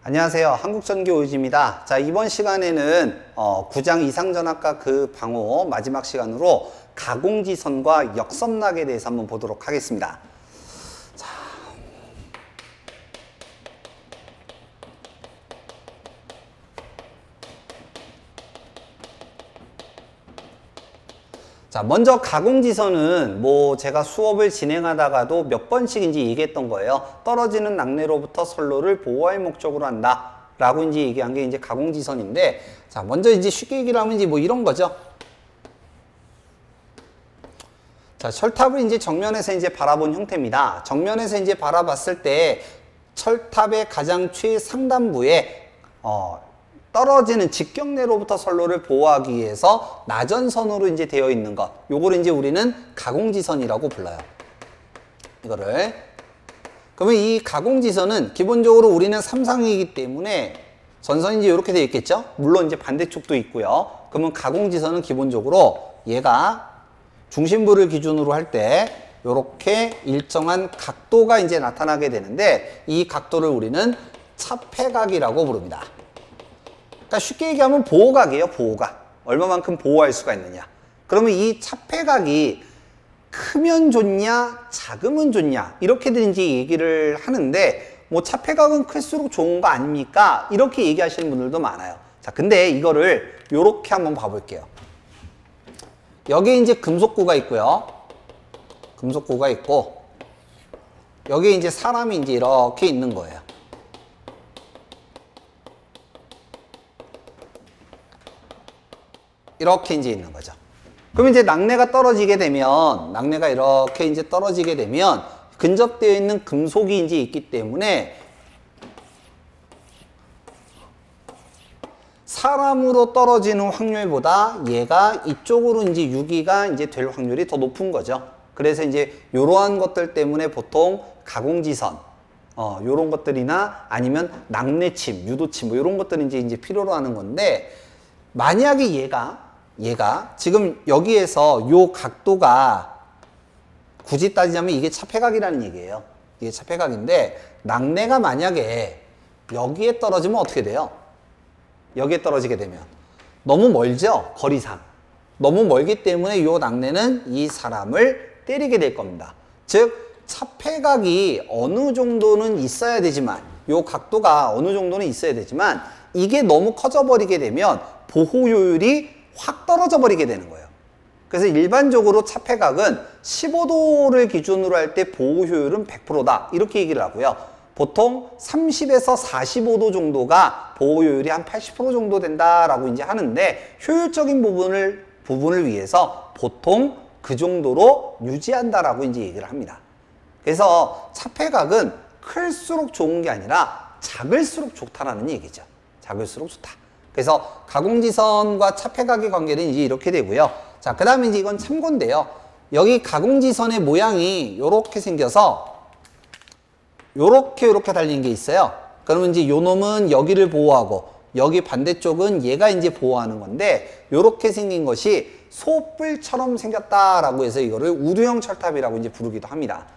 안녕하세요. 한국전기오유지입니다. 자, 이번 시간에는 구장 이상전압과 그 방호 마지막 시간으로 가공지선과 역섬락에 대해서 한번 보도록 하겠습니다. 자, 먼저 가공지선은 제가 수업을 진행하다가도 몇 번씩 이제 얘기했던 거예요. 떨어지는 낙뢰로부터 선로를 보호할 목적으로 한다. 라고 이제 얘기한 게 이제 가공지선인데, 자, 먼저 이제 쉽게 얘기를 하면 이제 이런 거죠. 자, 철탑을 이제 정면에서 이제 바라본 형태입니다. 정면에서 이제 바라봤을 때 철탑의 가장 최상단부에, 떨어지는 직경내로부터 선로를 보호하기 위해서 나전선으로 이제 되어 있는 것. 요거를 이제 우리는 가공지선이라고 불러요. 이거를. 그러면 이 가공지선은 기본적으로 우리는 삼상이기 때문에 전선이 이제 이렇게 되어 있겠죠? 물론 이제 반대쪽도 있고요. 그러면 가공지선은 기본적으로 얘가 중심부를 기준으로 할 때 요렇게 일정한 각도가 이제 나타나게 되는데 이 각도를 우리는 차폐각이라고 부릅니다. 그러니까 쉽게 얘기하면 보호각이에요, 보호각. 얼마만큼 보호할 수가 있느냐. 그러면 이 차폐각이 크면 좋냐, 작으면 좋냐, 이렇게들 이제 얘기를 하는데, 차폐각은 클수록 좋은 거 아닙니까? 이렇게 얘기하시는 분들도 많아요. 자, 근데 이거를 요렇게 한번 봐볼게요. 여기에 이제 금속구가 있고요. 금속구가 있고, 여기에 이제 사람이 이제 이렇게 있는 거예요. 이렇게 이제 있는 거죠. 그럼 이제 낙뢰가 떨어지게 되면, 낙뢰가 이렇게 이제 떨어지게 되면, 근접되어 있는 금속이 이제 있기 때문에, 사람으로 떨어지는 확률보다 얘가 이쪽으로 이제 유기가 이제 될 확률이 더 높은 거죠. 그래서 이제 이러한 것들 때문에 보통 가공지선, 요런 것들이나 아니면 낙뢰침, 유도침, 이런 것들은 이제 필요로 하는 건데, 만약에 얘가 지금 여기에서 요 각도가 굳이 따지자면 이게 차폐각이라는 얘기예요. 이게 차폐각인데 낙뢰가 만약에 여기에 떨어지면 어떻게 돼요? 여기에 떨어지게 되면 너무 멀죠? 거리상. 너무 멀기 때문에 요 낙뢰는 이 사람을 때리게 될 겁니다. 즉 차폐각이 어느 정도는 있어야 되지만 요 각도가 어느 정도는 있어야 되지만 이게 너무 커져 버리게 되면 보호효율이 확 떨어져 버리게 되는 거예요. 그래서 일반적으로 차폐각은 15도를 기준으로 할 때 보호효율은 100%다. 이렇게 얘기를 하고요. 보통 30에서 45도 정도가 보호효율이 한 80% 정도 된다라고 이제 하는데 효율적인 부분을 위해서 보통 그 정도로 유지한다라고 이제 얘기를 합니다. 그래서 차폐각은 클수록 좋은 게 아니라 작을수록 좋다라는 얘기죠. 작을수록 좋다. 그래서 가공지선과 차폐각의 관계는 이제 이렇게 되고요. 자, 그 다음에 이제 이건 참고인데요. 여기 가공지선의 모양이 이렇게 생겨서 요렇게 달린 게 있어요. 그러면 이제 요 놈은 여기를 보호하고 여기 반대쪽은 얘가 이제 보호하는 건데 요렇게 생긴 것이 소뿔처럼 생겼다라고 해서 이거를 우두형 철탑이라고 이제 부르기도 합니다.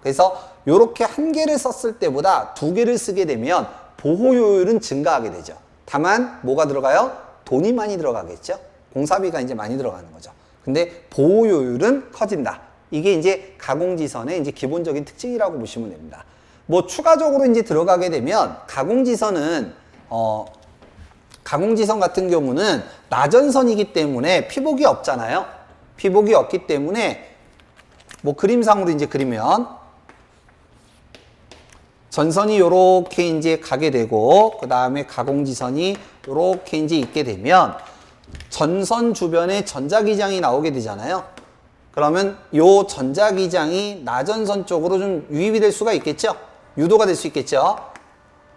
그래서 요렇게 한 개를 썼을 때보다 두 개를 쓰게 되면 보호효율은 증가하게 되죠. 다만 뭐가 들어가요? 돈이 많이 들어가겠죠. 공사비가 이제 많이 들어가는 거죠. 근데 보호효율은 커진다. 이게 이제 가공지선의 이제 기본적인 특징이라고 보시면 됩니다. 추가적으로 이제 들어가게 되면 가공지선은 가공지선 같은 경우는 나전선이기 때문에 피복이 없잖아요. 피복이 없기 때문에 그림상으로 이제 그리면 전선이 요렇게 이제 가게 되고 그 다음에 가공지선이 요렇게 이제 있게 되면 전선 주변에 전자기장이 나오게 되잖아요. 그러면 요 전자기장이 나전선 쪽으로 좀 유입이 될 수가 있겠죠. 유도가 될 수 있겠죠.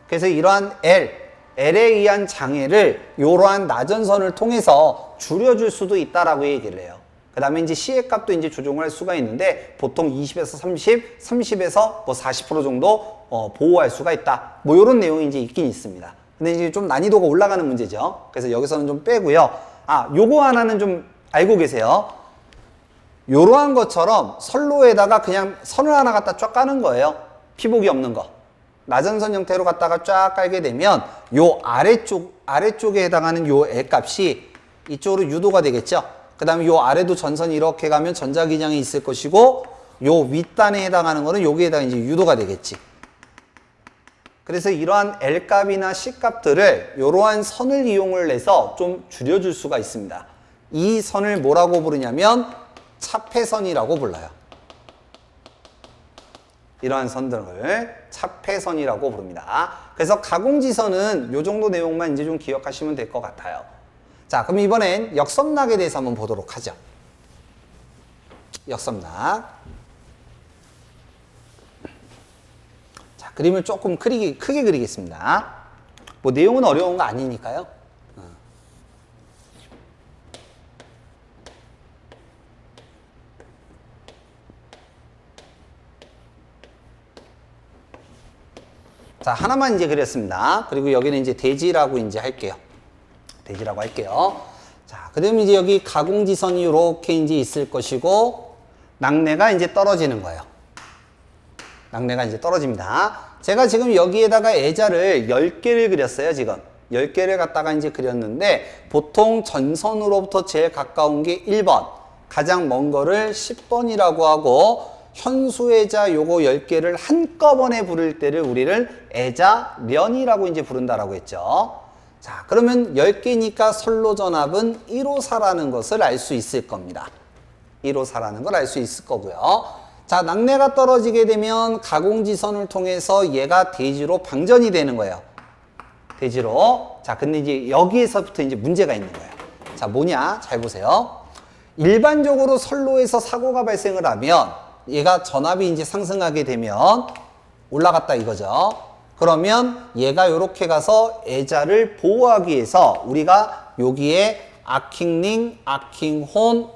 그래서 이러한 L에 의한 장애를 이러한 나전선을 통해서 줄여줄 수도 있다라고 얘기를 해요. 그 다음에 이제 C의 값도 이제 조정을 할 수가 있는데 보통 20에서 30, 30에서 40% 정도 보호할 수가 있다. 이런 내용이 이제 있긴 있습니다. 근데 이제 좀 난이도가 올라가는 문제죠. 그래서 여기서는 좀 빼고요. 요거 하나는 좀 알고 계세요. 요러한 것처럼 선로에다가 그냥 선을 하나 갖다 쫙 까는 거예요. 피복이 없는 거. 나전선 형태로 갖다가 쫙 깔게 되면 요 아래쪽에 해당하는 요 L 값이 이쪽으로 유도가 되겠죠. 그 다음에 요 아래도 전선이 이렇게 가면 전자기장이 있을 것이고 요 윗단에 해당하는 거는 여기에다가 이제 유도가 되겠지. 그래서 이러한 L 값이나 C 값들을 이러한 선을 이용을 해서 좀 줄여줄 수가 있습니다. 이 선을 뭐라고 부르냐면 차폐선이라고 불러요. 이러한 선들을 차폐선이라고 부릅니다. 그래서 가공지선은 이 정도 내용만 이제 좀 기억하시면 될 것 같아요. 자, 그럼 이번엔 역섬락에 대해서 한번 보도록 하죠. 역섬락. 자, 그림을 조금 크게 그리겠습니다. 뭐 내용은 어려운 거 아니니까요. 자, 하나만 이제 그렸습니다. 그리고 여기는 이제 대지라고 이제 할게요. 대지라고 할게요. 자, 그다음 이제 여기 가공지선이 이렇게 이제 있을 것이고, 낙내가 이제 떨어지는 거예요. 낙내가 이제 떨어집니다. 제가 지금 여기에다가 애자를 10개를 그렸어요, 지금. 10개를 갖다가 이제 그렸는데, 보통 전선으로부터 제일 가까운 게 1번, 가장 먼 거를 10번이라고 하고, 현수애자 요거 10개를 한꺼번에 부를 때를 우리를 애자련이라고 이제 부른다라고 했죠. 자, 그러면 10개니까 선로전압은 1호사라는 것을 알 수 있을 겁니다. 1호사라는 걸 알 수 있을 거고요. 자, 낙내가 떨어지게 되면 가공지선을 통해서 얘가 대지로 방전이 되는 거예요. 대지로. 자, 근데 이제 여기에서부터 이제 문제가 있는 거예요. 자, 뭐냐? 잘 보세요. 일반적으로 선로에서 사고가 발생을 하면 얘가 전압이 이제 상승하게 되면 올라갔다 이거죠. 그러면 얘가 이렇게 가서 애자를 보호하기 위해서 우리가 여기에 아킹링, 아킹혼,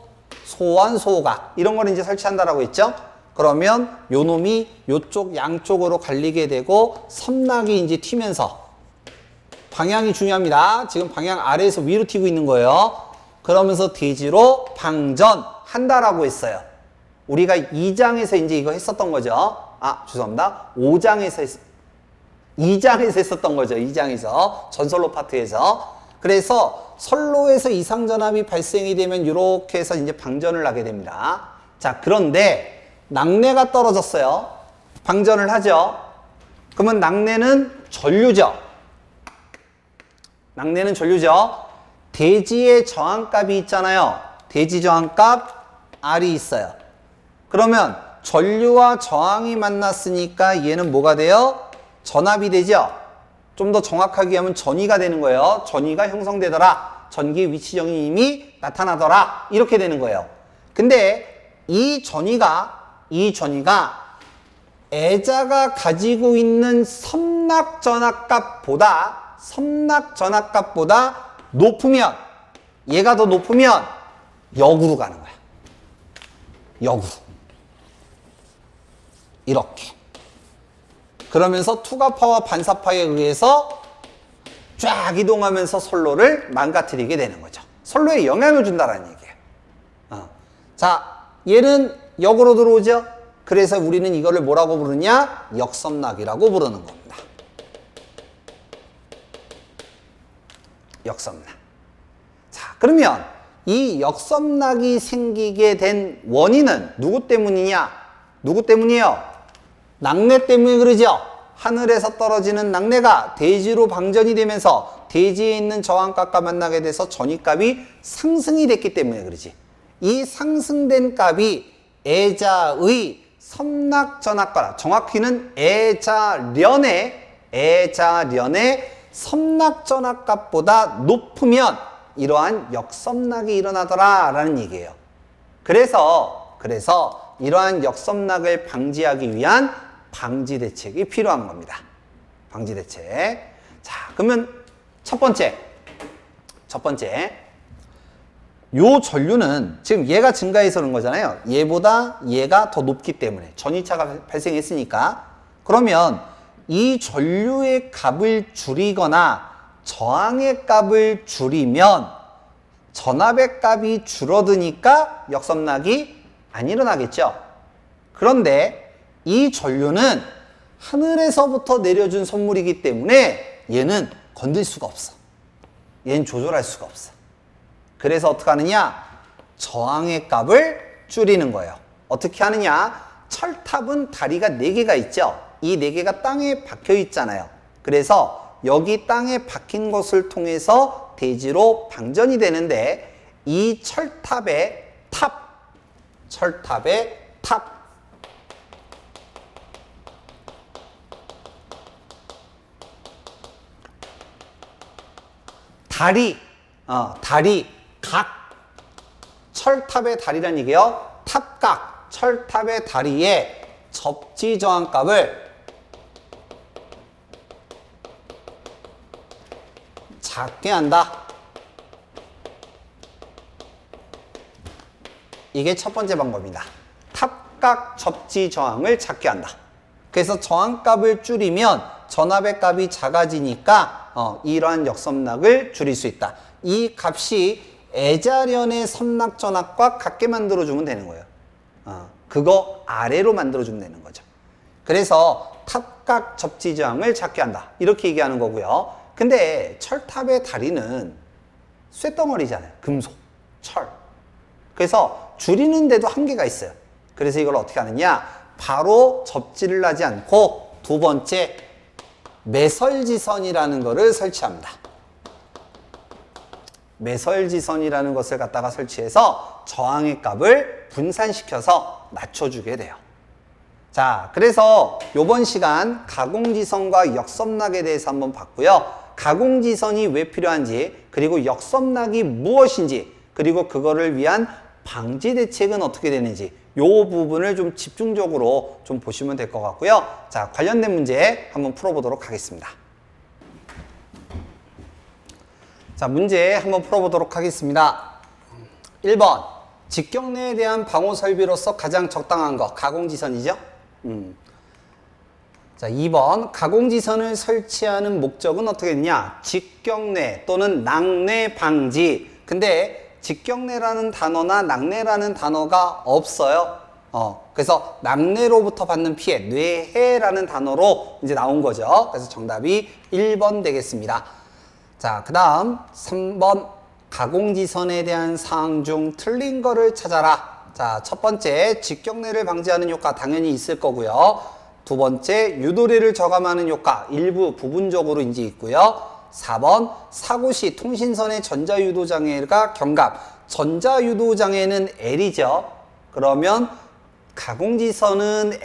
소환, 소각 이런 걸 이제 설치한다라고 했죠. 그러면 요 놈이 요쪽 양쪽으로 갈리게 되고 섬락이 이제 튀면서 방향이 중요합니다. 지금 방향 아래에서 위로 튀고 있는 거예요. 그러면서 대지로 방전한다라고 했어요. 우리가 2장에서 이제 이거 했었던 거죠. 아, 죄송합니다. 2장에서 했었던 거죠. 2장에서. 전선로 파트에서. 그래서 선로에서 이상전압이 발생이 되면 이렇게 해서 이제 방전을 하게 됩니다. 자, 그런데 낙내가 떨어졌어요. 방전을 하죠. 그러면 낙내는 전류죠. 낙내는 전류죠. 대지의 저항값이 있잖아요. 대지 저항값 R이 있어요. 그러면 전류와 저항이 만났으니까 얘는 뭐가 돼요? 전압이 되죠? 좀 더 정확하게 하면 전위가 되는 거예요. 전위가 형성되더라. 전기 위치정이 이미 나타나더라. 이렇게 되는 거예요. 근데 이 전위가 애자가 가지고 있는 섬락 전압값보다 높으면, 얘가 더 높으면 역으로 가는 거야. 역으로. 이렇게. 그러면서 투과파와 반사파에 의해서 쫙 이동하면서 선로를 망가뜨리게 되는 거죠. 선로에 영향을 준다는 얘기예요. 자, 얘는 역으로 들어오죠. 그래서 우리는 이거를 뭐라고 부르냐? 역섬락이라고 부르는 겁니다. 역섬락. 자, 그러면 이 역섬락이 생기게 된 원인은 누구 때문이냐? 누구 때문이에요? 낙내 때문에 그러죠. 하늘에서 떨어지는 낙내가 대지로 방전이 되면서 대지에 있는 저항값과 만나게 돼서 전위값이 상승이 됐기 때문에 그러지. 이 상승된 값이 애자의 섬락전압값, 정확히는 애자련의 섬락전압값보다 높으면 이러한 역섬락이 일어나더라 라는 얘기예요. 그래서 이러한 역섬락을 방지하기 위한 방지 대책이 필요한 겁니다. 방지 대책. 자, 그러면 첫 번째. 요 전류는 지금 얘가 증가해서 그런 거잖아요. 얘보다 얘가 더 높기 때문에 전위차가 발생했으니까. 그러면 이 전류의 값을 줄이거나 저항의 값을 줄이면 전압의 값이 줄어드니까 역섬락이 안 일어나겠죠. 그런데 이 전류는 하늘에서부터 내려준 선물이기 때문에 얘는 건들 수가 없어. 얘는 조절할 수가 없어. 그래서 어떻게 하느냐? 저항의 값을 줄이는 거예요. 어떻게 하느냐? 철탑은 다리가 4개가 있죠. 이 4개가 땅에 박혀 있잖아요. 그래서 여기 땅에 박힌 것을 통해서 대지로 방전이 되는데 이 철탑의 탑 다리 각 철탑의 다리란 얘기예요. 탑각 철탑의 다리의 접지 저항값을 작게 한다. 이게 첫 번째 방법입니다. 탑각 접지 저항을 작게 한다. 그래서 저항값을 줄이면 전압의 값이 작아지니까 이러한 역섬락을 줄일 수 있다. 이 값이 애자련의 섬락 전압과 같게 만들어주면 되는 거예요. 그거 아래로 만들어주면 되는 거죠. 그래서 탑각 접지 저항을 작게 한다. 이렇게 얘기하는 거고요. 근데 철탑의 다리는 쇳덩어리잖아요. 금속, 철. 그래서 줄이는데도 한계가 있어요. 그래서 이걸 어떻게 하느냐? 바로 접지를 하지 않고 두 번째 매설지선이라는 것을 설치합니다. 매설지선이라는 것을 갖다가 설치해서 저항의 값을 분산시켜서 낮춰주게 돼요. 자, 그래서 이번 시간 가공지선과 역섬락에 대해서 한번 봤고요. 가공지선이 왜 필요한지, 그리고 역섬락이 무엇인지, 그리고 그거를 위한 방지 대책은 어떻게 되는지 이 부분을 좀 집중적으로 좀 보시면 될 것 같고요. 자, 관련된 문제 한번 풀어보도록 하겠습니다. 자, 문제 한번 풀어보도록 하겠습니다. 1번, 직경내에 대한 방호 설비로서 가장 적당한 거, 가공지선이죠? 자, 2번, 가공지선을 설치하는 목적은 어떻게 되냐? 직경내 또는 낙내 방지. 근데 직경내라는 단어나 낙내라는 단어가 없어요. 그래서 낙내로부터 받는 피해, 뇌해라는 단어로 이제 나온 거죠. 그래서 정답이 1번 되겠습니다. 자, 그 다음 3번, 가공지선에 대한 사항 중 틀린 거를 찾아라. 자, 첫 번째, 직경내를 방지하는 효과 당연히 있을 거고요. 두 번째, 유도리를 저감하는 효과 일부 부분적으로 이제 있고요. 4번, 사고 시 통신선의 전자유도장애가 경갑. 전자유도장애는 L이죠. 그러면 가공지선은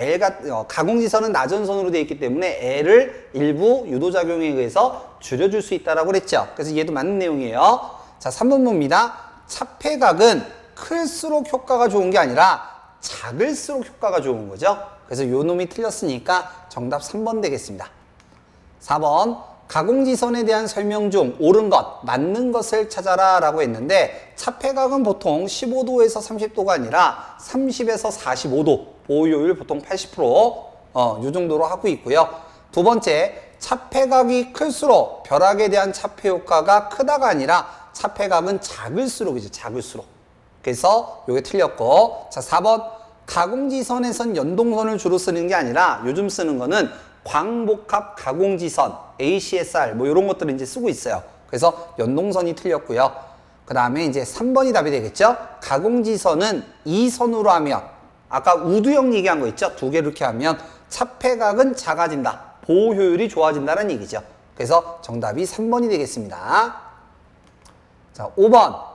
가공지선은 나전선으로 되어 있기 때문에 L을 일부 유도작용에 의해서 줄여줄 수 있다라고 그랬죠. 그래서 얘도 맞는 내용이에요. 자, 3번 봅니다. 차폐각은 클수록 효과가 좋은 게 아니라 작을수록 효과가 좋은 거죠. 그래서 요 놈이 틀렸으니까 정답 3번 되겠습니다. 4번, 가공지선에 대한 설명 중 옳은 것, 맞는 것을 찾아라 라고 했는데 차폐각은 보통 15도에서 30도가 아니라 30에서 45도, 보호효율 보통 80%, 요 정도로 하고 있고요. 두 번째, 차폐각이 클수록 벼락에 대한 차폐 효과가 크다가 아니라 차폐각은 작을수록이죠. 작을수록. 그래서 요게 틀렸고, 자, 4번, 가공지선에선 연동선을 주로 쓰는 게 아니라 요즘 쓰는 거는 광복합 가공지선, ACSR 뭐 이런 것들을 이제 쓰고 있어요. 그래서 연동선이 틀렸고요. 그 다음에 이제 3번이 답이 되겠죠. 가공지선은 2선으로 하면 아까 우두형 얘기한 거 있죠. 두 개 이렇게 하면 차폐각은 작아진다. 보호 효율이 좋아진다는 얘기죠. 그래서 정답이 3번이 되겠습니다. 자, 5번.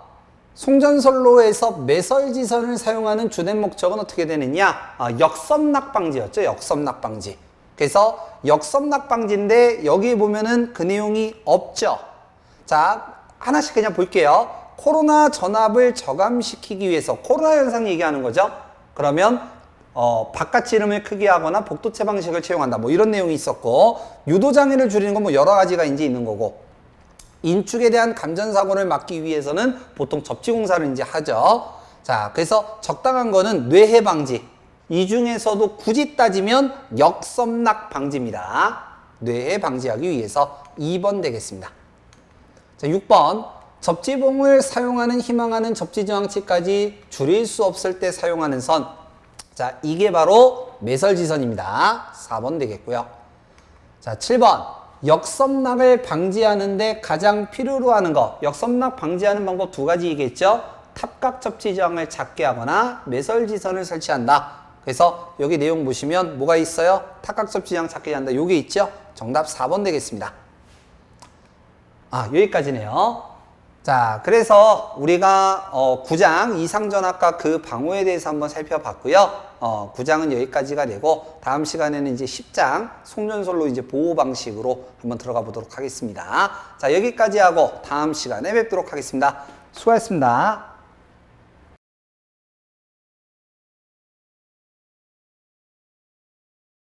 송전선로에서 매설지선을 사용하는 주된 목적은 어떻게 되느냐? 역섬락 방지였죠. 역섬락 방지. 그래서 역섬락 방지인데 여기 보면은 그 내용이 없죠. 자, 하나씩 그냥 볼게요. 코로나 전압을 저감시키기 위해서 코로나 현상 얘기하는 거죠. 그러면 바깥 지름을 크게 하거나 복도체 방식을 채용한다. 뭐 이런 내용이 있었고, 유도장애를 줄이는 건 뭐 여러 가지가 이제 있는 거고, 인축에 대한 감전사고를 막기 위해서는 보통 접지공사를 이제 하죠. 자, 그래서 적당한 거는 뇌해 방지. 이 중에서도 굳이 따지면 역섬락 방지입니다. 뇌해 방지하기 위해서 2번 되겠습니다. 자, 6번. 접지봉을 사용하는 희망하는 접지저항치까지 줄일 수 없을 때 사용하는 선. 자, 이게 바로 매설지선입니다. 4번 되겠고요. 자, 7번. 역섬락을 방지하는데 가장 필요로 하는 거. 역섬락 방지하는 방법 두 가지이겠죠? 탑각 접지저항을 작게 하거나 매설지선을 설치한다. 그래서 여기 내용 보시면 뭐가 있어요? 탑각 접지저항 작게 한다. 요게 있죠? 정답 4번 되겠습니다. 아, 여기까지네요. 자, 그래서 우리가 9장 이상전압과 그 방호에 대해서 한번 살펴봤고요. 9장은 여기까지가 되고 다음 시간에는 이제 10장 속연솔로 이제 보호 방식으로 한번 들어가 보도록 하겠습니다. 자, 여기까지 하고 다음 시간에 뵙도록 하겠습니다. 수고하셨습니다.